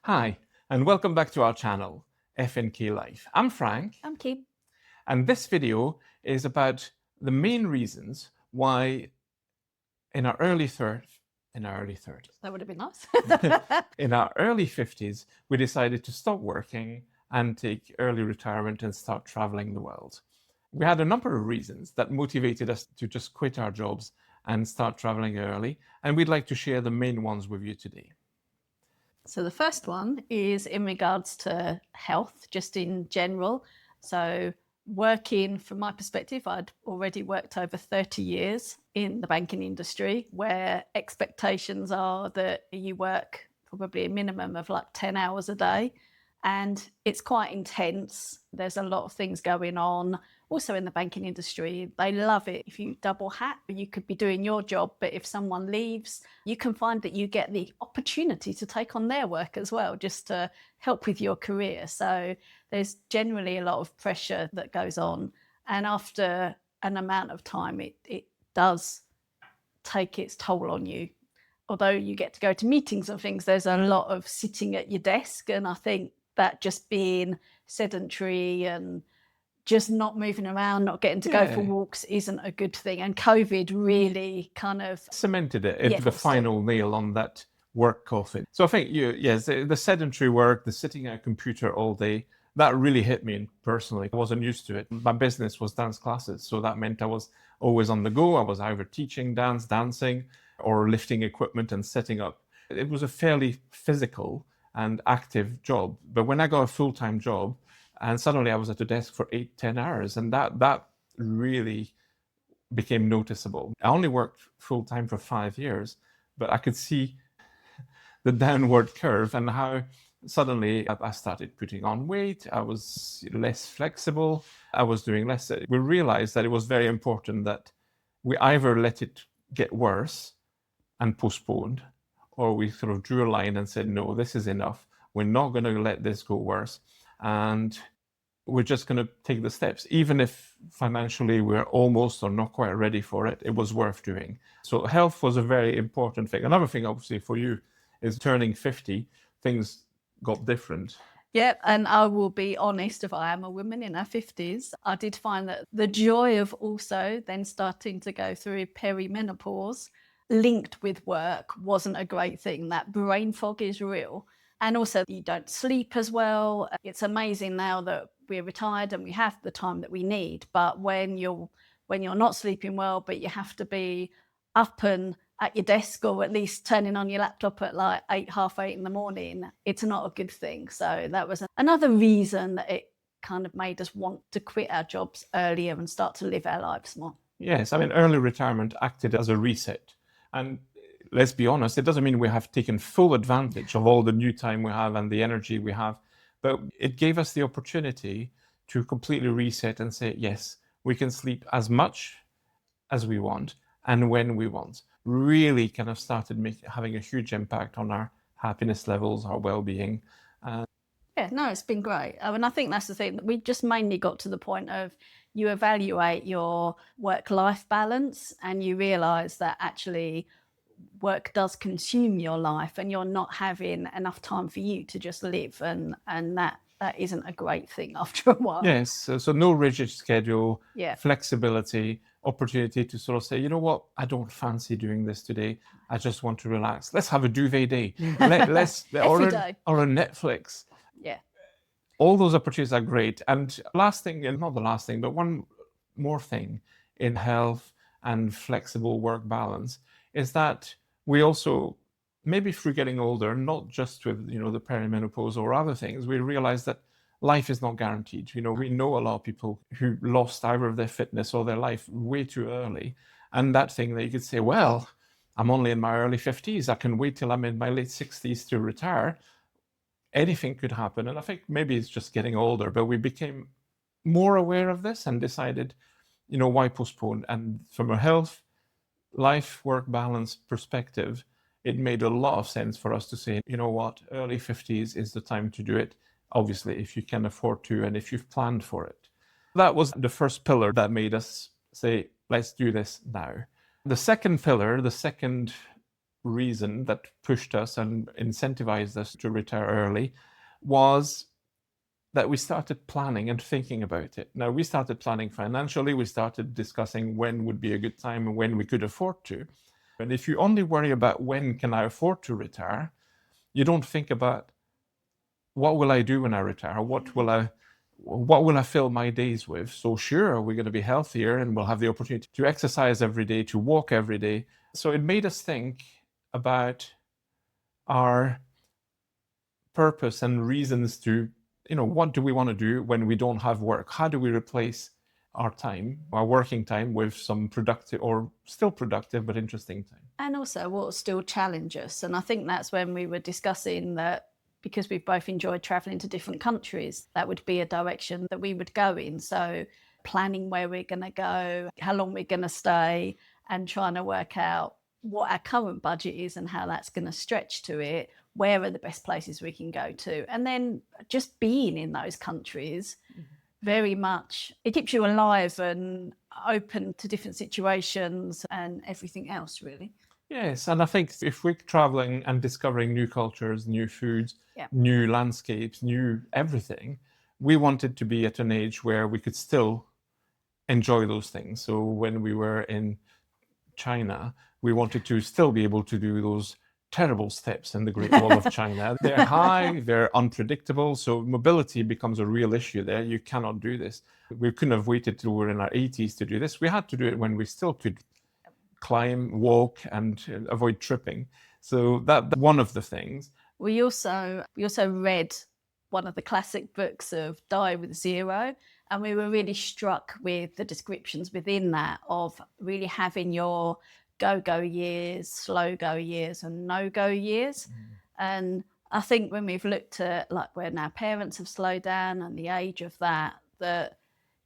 Hi, and welcome back to our channel, FNK Life. I'm Frank, I'm Kim. and this video is about the main reasons why in our early 30s, That would have been nice. in our early 50s, we decided to stop working and take early retirement and start traveling the world. We had a number of reasons that motivated us to just quit our jobs and start traveling early, and we'd like to share the main ones with you today. So the first one is in regards to health, just in general. So working, from my perspective, I'd already worked over 30 years in the banking industry, where expectations are that you work probably a minimum of like 10 hours a day. And it's quite intense. There's a lot of things going on. Also in the banking industry, they love it if you double hat. You could be doing your job, but if someone leaves, you can find that you get the opportunity to take on their work as well, just to help with your career. So there's generally a lot of pressure that goes on. And after an amount of time, it does take its toll on you. Although you get to go to meetings and things, there's a lot of sitting at your desk. And I think that just being sedentary and just not moving around, not getting to go for walks isn't a good thing. And COVID really kind of cemented it. It's the final nail on that work coffin. So I think the sedentary work, the sitting at a computer all day, that really hit me personally. I wasn't used to it. My business was dance classes, so that meant I was always on the go. I was either teaching dance, dancing, or lifting equipment and setting up. It was a fairly physical and active job. But when I got a full-time job, and suddenly I was at the desk for 8-10 hours, and that really became noticeable. I only worked full-time for 5 years, but I could see the downward curve and how suddenly I started putting on weight. I was less flexible. I was doing less. We realized that it was very important that we either let it get worse and postponed, or we sort of drew a line and said, no, this is enough. We're not going to let this go worse. And we're just going to take the steps. Even if financially we're almost or not quite ready for it, it was worth doing. So health was a very important thing. Another thing, obviously, for you is turning 50, things got different. Yeah, and I will be honest, if I am a woman in her 50s, I did find that the joy of also then starting to go through perimenopause linked with work wasn't a great thing. That brain fog is real. And also you don't sleep as well. It's amazing now that we're retired and we have the time that we need. But when you're not sleeping well, but you have to be up and at your desk, or at least turning on your laptop at like 8, half 8 in the morning, it's not a good thing. So that was another reason that it kind of made us want to quit our jobs earlier and start to live our lives more. Yes, I mean, early retirement acted as a reset. And let's be honest, it doesn't mean we have taken full advantage of all the new time we have and the energy we have, but it gave us the opportunity to completely reset and say, yes, we can sleep as much as we want and when we want. Really kind of started having a huge impact on our happiness levels, our well-being. Yeah, no, it's been great. And I think that's the thing. We just mainly got to the point of you evaluate your work-life balance and you realise that actually work does consume your life and you're not having enough time for you to just live. And that isn't a great thing after a while. Yes, so no rigid schedule, Yeah. flexibility, opportunity to sort of say, you know what, I don't fancy doing this today. I just want to relax. Let's have a duvet day. Let's or a Netflix. Yeah. All those opportunities are great. And last thing, and not the last thing, but one more thing in health and flexible work balance is that we also, maybe through getting older, not just with the perimenopause or other things, we realize that life is not guaranteed. We know a lot of people who lost either of their fitness or their life way too early. And that thing that you could say, well, I'm only in my early 50s. I can wait till I'm in my late 60s to retire. Anything could happen. And I think maybe it's just getting older, but we became more aware of this and decided, why postpone? And from a health, life, work balance perspective, it made a lot of sense for us to say, you know what, early 50s is the time to do it. Obviously, if you can afford to and if you've planned for it. That was the first pillar that made us say, let's do this now. The second pillar, the second reason that pushed us and incentivized us to retire early was that we started planning and thinking about it. Now, we started planning financially. We started discussing when would be a good time and when we could afford to. And if you only worry about when can I afford to retire, you don't think about what will I do when I retire? What will I fill my days with? So sure, we're going to be healthier and we'll have the opportunity to exercise every day, to walk every day. So it made us think about our purpose and reasons to, what do we want to do when we don't have work? How do we replace our time, our working time, with some productive or still productive but interesting time? And also what will still challenge us. And I think that's when we were discussing that, because we've both enjoyed traveling to different countries, that would be a direction that we would go in. So planning where we're going to go, how long we're going to stay, and trying to work out what our current budget is and how that's going to stretch to it. Where are the best places we can go to? And then just being in those countries, very much, it keeps you alive and open to different situations and everything else, really. Yes, and I think if we're traveling and discovering new cultures, new foods, new landscapes, new everything, we wanted to be at an age where we could still enjoy those things. So when we were in China, we wanted to still be able to do those terrible steps in the Great Wall of China. They're high, they're unpredictable, so mobility becomes a real issue there. You cannot do this. We couldn't have waited till we were in our 80s to do this. We had to do it when we still could climb, walk, and avoid tripping. So that's one of the things. We also read one of the classic books of Die with Zero, and we were really struck with the descriptions within that of really having your go-go years, slow-go years, and no-go years. And I think when we've looked at like when our parents have slowed down and the age of that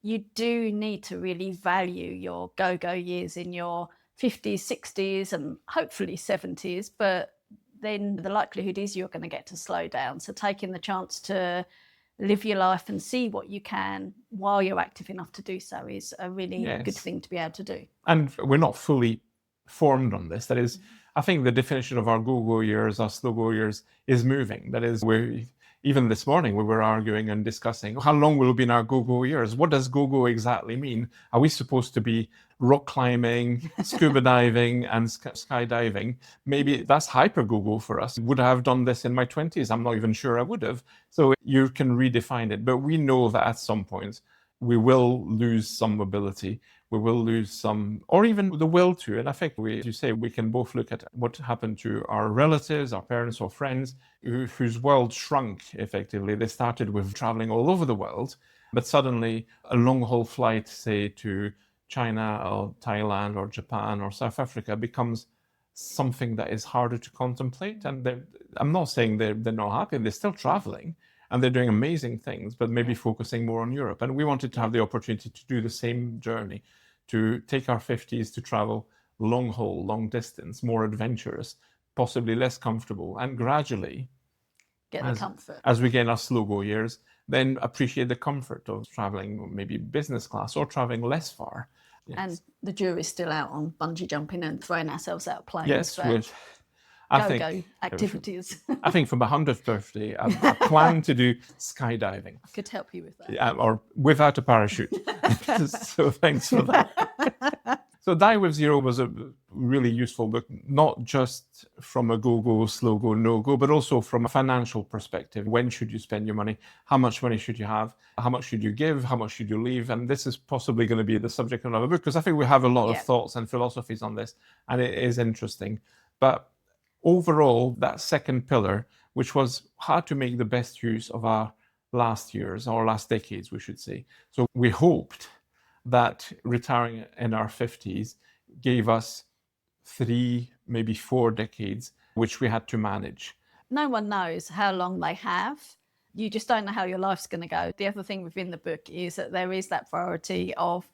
you do need to really value your go-go years in your 50s, 60s, and hopefully 70s, but then the likelihood is you're going to get to slow down. So taking the chance to live your life and see what you can while you're active enough to do so is a really good thing to be able to do. And we're not fully formed on this. That is, I think the definition of our go-go years, our slow-go years, is moving. That is, even this morning we were arguing and discussing how long will be in our go-go years. What does go-go exactly mean? Are we supposed to be rock climbing, scuba diving, and skydiving? Maybe that's hyper go-go for us. Would I have done this in my 20s? I'm not even sure I would have. So you can redefine it. But we know that at some point we will lose some mobility. We will lose some, or even the will to. And I think as you say, we can both look at what happened to our relatives, our parents or friends, whose world shrunk effectively. They started with traveling all over the world, but suddenly a long-haul flight, say, to China or Thailand or Japan or South Africa becomes something that is harder to contemplate. And I'm not saying they're not happy, they're still traveling. And they're doing amazing things, but maybe focusing more on Europe. And we wanted to have the opportunity to do the same journey, to take our 50s to travel long haul, long distance, more adventurous, possibly less comfortable, and gradually, get the comfort. As we get our slow-go years, then appreciate the comfort of traveling maybe business class or traveling less far. Yes. And the jury's still out on bungee jumping and throwing ourselves out of planes. Yes, go activities. I think for my 100th birthday, I plan to do skydiving. I could help you with that. Yeah, or without a parachute. So thanks for that. So Die with Zero was a really useful book, not just from a go-go, slow-go, no-go, but also from a financial perspective. When should you spend your money? How much money should you have? How much should you give? How much should you leave? And this is possibly going to be the subject of another book, because I think we have a lot of thoughts and philosophies on this, and it is interesting. But overall, that second pillar, which was how to make the best use of our last years, or last decades, we should say. So we hoped that retiring in our 50s gave us 3, maybe 4 decades, which we had to manage. No one knows how long they have. You just don't know how your life's going to go. The other thing within the book is that there is that priority of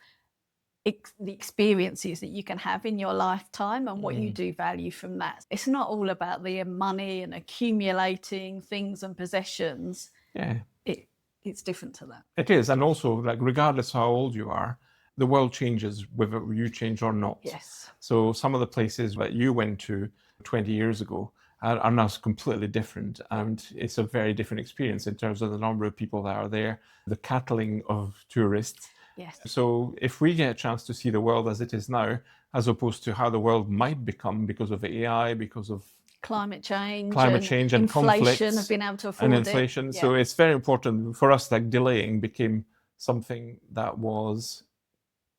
the experiences that you can have in your lifetime and what you do value from that. It's not all about the money and accumulating things and possessions. Yeah. It's different to that. It is. And also, like, regardless how old you are, the world changes whether you change or not. Yes. So some of the places that you went to 20 years ago are now completely different. And it's a very different experience in terms of the number of people that are there, the cattling of tourists. Yes. So if we get a chance to see the world as it is now, as opposed to how the world might become because of AI, because of climate change and inflation, conflicts of being able to afford and inflation. it. So it's very important for us that delaying became something that was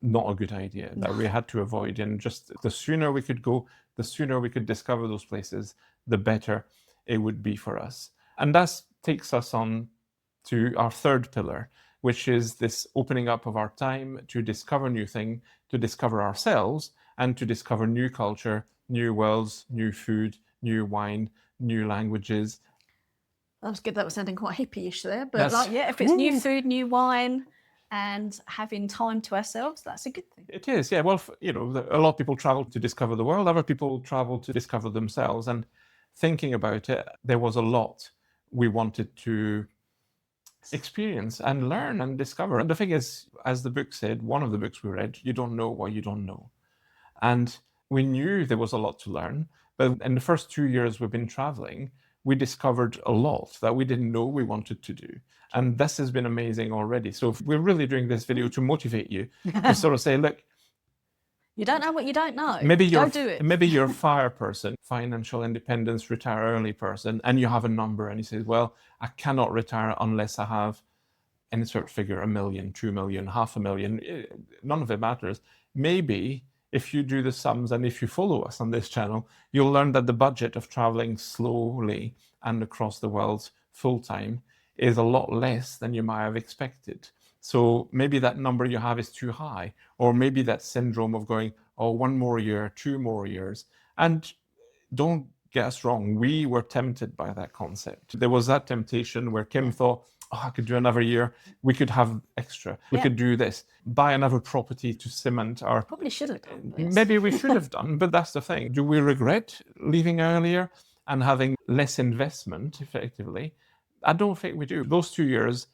not a good idea, that we had to avoid. And just the sooner we could go, the sooner we could discover those places, the better it would be for us. And that takes us on to our third pillar, which is this opening up of our time to discover new things, to discover ourselves, and to discover new culture, new worlds, new food, new wine, new languages. That was good. That was sounding quite hippie-ish there. But That's- like, yeah, if it's new food, new wine, and having time to ourselves, that's a good thing. It is, yeah. Well, you know, a lot of people travel to discover the world. Other people travel to discover themselves. And thinking about it, there was a lot we wanted to experience and learn and discover. And the thing is, as the book said, one of the books we read, you don't know what you don't know. And we knew there was a lot to learn. But in the first 2 years we've been traveling, we discovered a lot that we didn't know we wanted to do. And this has been amazing already. So we're really doing this video to motivate you, to sort of say, look, you don't know what you don't know. Maybe Go do it. Maybe you're a FIRE person, financial independence, retire early person, and you have a number and you say, well, I cannot retire unless I have insert figure, 1 million, 2 million, 500,000, none of it matters. Maybe if you do the sums and if you follow us on this channel, you'll learn that the budget of traveling slowly and across the world full time is a lot less than you might have expected. So maybe that number you have is too high, or maybe that syndrome of going, oh, 1 more year, 2 more years. And don't get us wrong, we were tempted by that concept. There was that temptation where Kim thought, oh, I could do another year. We could have extra. We could do this, buy another property to cement our... Probably should have done this. Maybe we should have done, but that's the thing. Do we regret leaving earlier and having less investment, effectively? I don't think we do. Those 2 years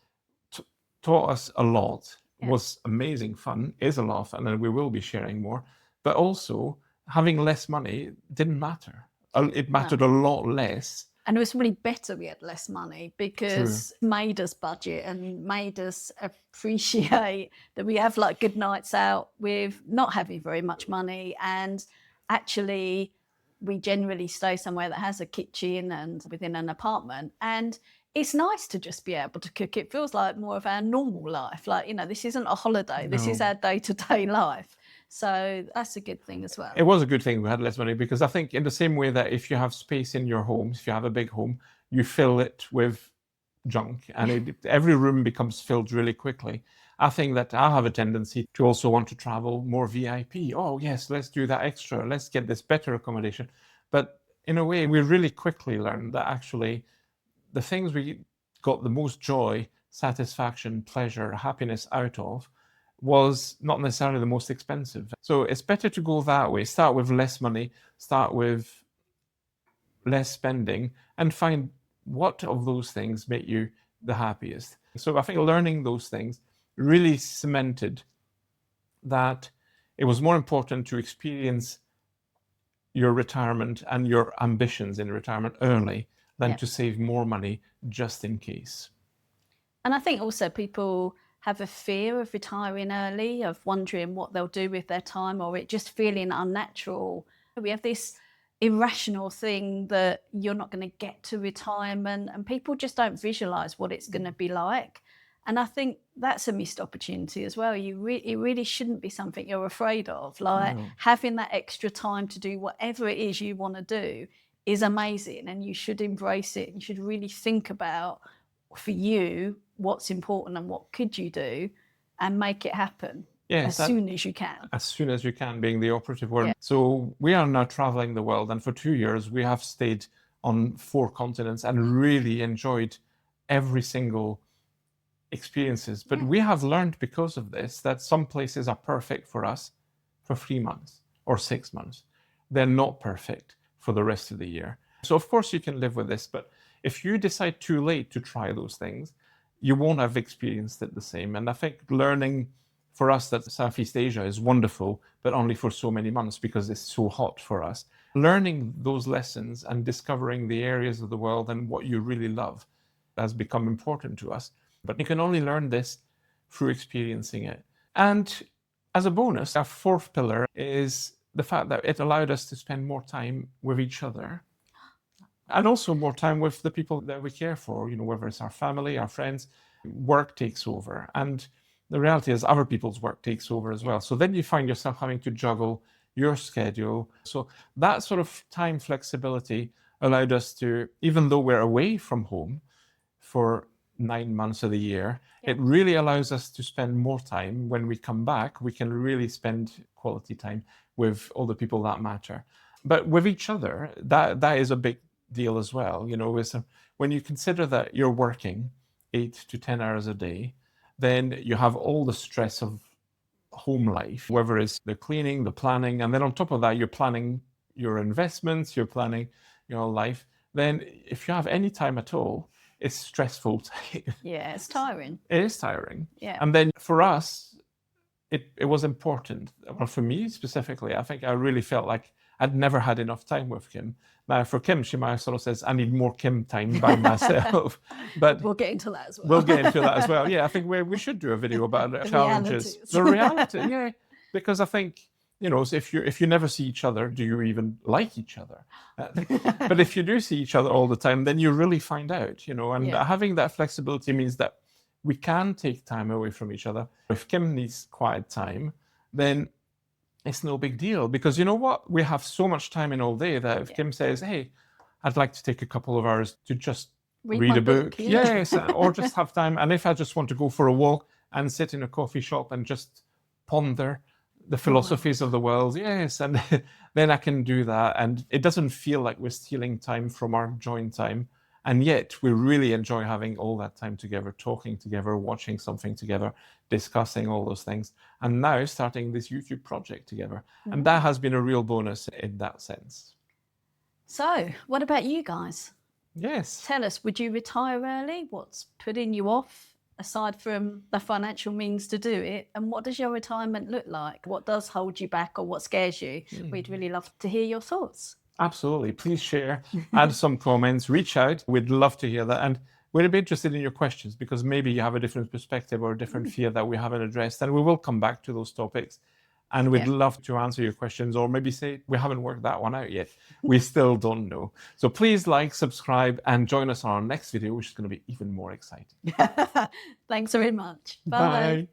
taught us a lot. Was amazing fun, is a lot of fun, and we will be sharing more. But also, having less money didn't matter. It mattered a lot less. And it was really better we had less money, because it made us budget and made us appreciate that we have like good nights out with not having very much money. And actually, we generally stay somewhere that has a kitchen and within an apartment. And it's nice to just be able to cook. It feels like more of our normal life. Like, you know, this isn't a holiday. This is our day-to-day life. So that's a good thing as well. It was a good thing we had less money, because I think in the same way that if you have space in your home, if you have a big home, you fill it with junk and every room becomes filled really quickly. I think that I have a tendency to also want to travel more VIP. Oh, yes, let's do that extra. Let's get this better accommodation. But in a way, we really quickly learned that actually the things we got the most joy, satisfaction, pleasure, happiness out of was not necessarily the most expensive. So it's better to go that way. Start with less money, start with less spending, and find what of those things make you the happiest. So I think learning those things really cemented that it was more important to experience your retirement and your ambitions in retirement early than to save more money just in case. And I think also people have a fear of retiring early, of wondering what they'll do with their time, or it just feeling unnatural. We have this irrational thing that you're not going to get to retirement, and people just don't visualize what it's going to be like. And I think that's a missed opportunity as well. It really shouldn't be something you're afraid of. Like having that extra time to do whatever it is you want to do is amazing, and you should embrace it. You should really think about, for you, what's important and what could you do, and make it happen as soon as you can. As soon as you can being the operative word. So we are now traveling the world, and for 2 years we have stayed on 4 continents and really enjoyed every single experiences. But we have learned because of this that some places are perfect for us for 3 months or 6 months. They're not perfect for the rest of the year. So of course you can live with this, but if you decide too late to try those things, you won't have experienced it the same. And I think learning for us that Southeast Asia is wonderful, but only for so many months because it's so hot for us. learning those lessons and discovering the areas of the world and what you really love has become important to us. But you can only learn this through experiencing it. And as a bonus, our fourth pillar is the fact that it allowed us to spend more time with each other and also more time with the people that we care for, whether it's our family, our friends. Work takes over. And the reality is other people's work takes over as well. So then you find yourself having to juggle your schedule. So that sort of time flexibility allowed us to, even though we're away from home for 9 months of the year, it really allows us to spend more time. When we come back, we can really spend quality time with all the people that matter. But with each other, that is a big deal as well. When you consider that you're working 8 to 10 hours a day, then you have all the stress of home life, whether it's the cleaning, the planning, and then on top of that, you're planning your investments, you're planning your life. Then if you have any time at all, it's stressful. Yeah, it's tiring. It is tiring. Yeah. And then for us, it was important. Well, for me specifically, I think I really felt like I'd never had enough time with Kim. Now, for Kim, she might sort of says, I need more Kim time by myself. But we'll get into that as well. We'll get into that as well. Yeah, I think we should do a video about the challenges. Realities. The reality, yeah. Because I think, if you never see each other, do you even like each other? But if you do see each other all the time, then you really find out, and having that flexibility means that we can take time away from each other. If Kim needs quiet time, then it's no big deal, because you know what? We have so much time in all day that if Kim says, hey, I'd like to take a couple of hours to just read a book. Yes, or just have time. And if I just want to go for a walk and sit in a coffee shop and just ponder the philosophies of the world, yes, and then I can do that. And it doesn't feel like we're stealing time from our joint time. And yet we really enjoy having all that time together, talking together, watching something together, discussing all those things. And now starting this YouTube project together. Mm-hmm. And that has been a real bonus in that sense. So what about you guys? Yes. Tell us, would you retire early? What's putting you off, aside from the financial means to do it? And what does your retirement look like? What does hold you back, or what scares you? We'd really love to hear your thoughts. Absolutely. Please share, add some comments, reach out. We'd love to hear that. And we'd be interested in your questions, because maybe you have a different perspective or a different fear that we haven't addressed. And we will come back to those topics. And we'd love to answer your questions, or maybe say, we haven't worked that one out yet. We still don't know. So please like, subscribe, and join us on our next video, which is going to be even more exciting. Thanks very much. Bye. Bye.